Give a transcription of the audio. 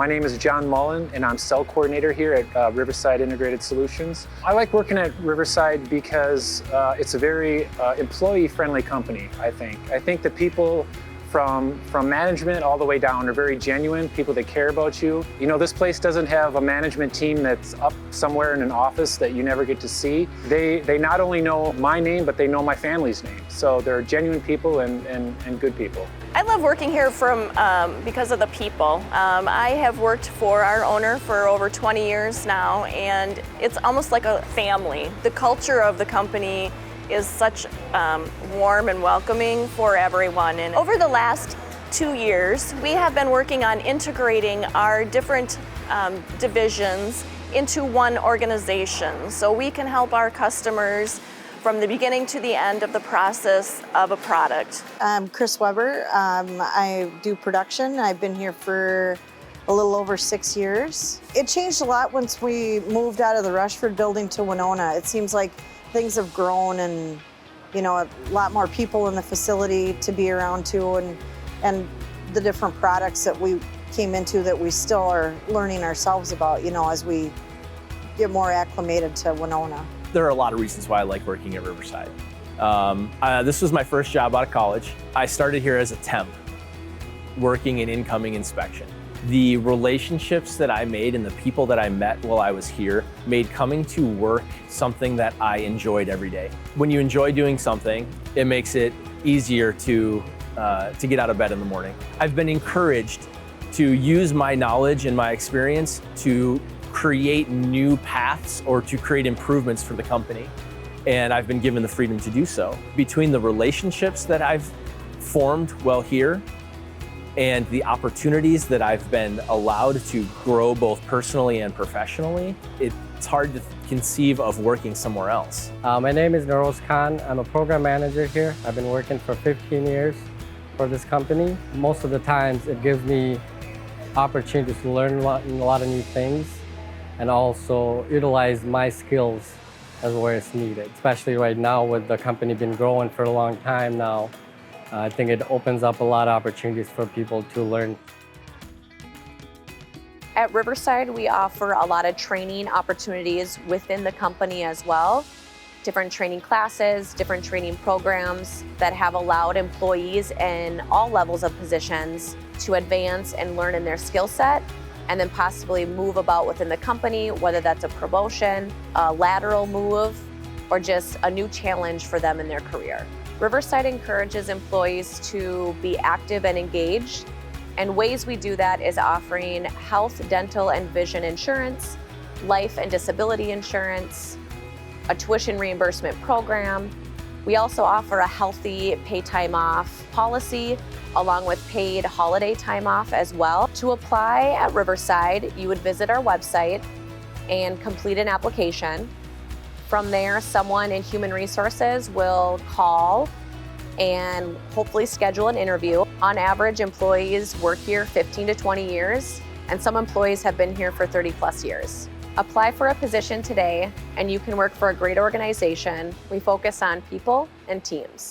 My name is John Mullen, and I'm cell coordinator here at RiverSide Integrated Solutions. I like working at RiverSide because it's a very employee-friendly company, I think. I think the people from management all the way down are very genuine, people that care about you. You know, this place doesn't have a management team that's up somewhere in an office that you never get to see. They not only know my name, but they know my family's name. So they're genuine people and good people. I love working here because of the people. I have worked for our owner for over 20 years now, and it's almost like a family. The culture of the company is such warm and welcoming for everyone. And over the last 2 years, we have been working on integrating our different divisions into one organization so we can help our customers from the beginning to the end of the process of a product. I'm Chris Weber. I do production. I've been here for a little over 6 years. It changed a lot once we moved out of the Rushford building to Winona. It seems like things have grown and, you know, a lot more people in the facility to be around too, and the different products that we came into that we still are learning ourselves about, you know, as we get more acclimated to Winona. There are a lot of reasons why I like working at RiverSide. This was my first job out of college. I started here as a temp, working in incoming inspection. The relationships that I made and the people that I met while I was here made coming to work something that I enjoyed every day. When you enjoy doing something, it makes it easier to get out of bed in the morning. I've been encouraged to use my knowledge and my experience to create new paths or to create improvements for the company. And I've been given the freedom to do so. Between the relationships that I've formed while here and the opportunities that I've been allowed to grow both personally and professionally, it's hard to conceive of working somewhere else. My name is Naroz Khan. I'm a program manager here. I've been working for 15 years for this company. Most of the times it gives me opportunities to learn a lot of new things and also utilize my skills as where it's needed, especially right now with the company been growing for a long time now. I think it opens up a lot of opportunities for people to learn. At RiverSide, we offer a lot of training opportunities within the company as well. Different training classes, different training programs that have allowed employees in all levels of positions to advance and learn in their skill set and then possibly move about within the company, whether that's a promotion, a lateral move, or just a new challenge for them in their career. RiverSide encourages employees to be active and engaged, and ways we do that is offering health, dental, and vision insurance, life and disability insurance, a tuition reimbursement program. We also offer a healthy pay time off policy along with paid holiday time off as well. To apply at RiverSide, you would visit our website and complete an application. From there, someone in Human Resources will call and hopefully schedule an interview. On average, employees work here 15 to 20 years, and some employees have been here for 30 plus years. Apply for a position today, and you can work for a great organization. We focus on people and teams.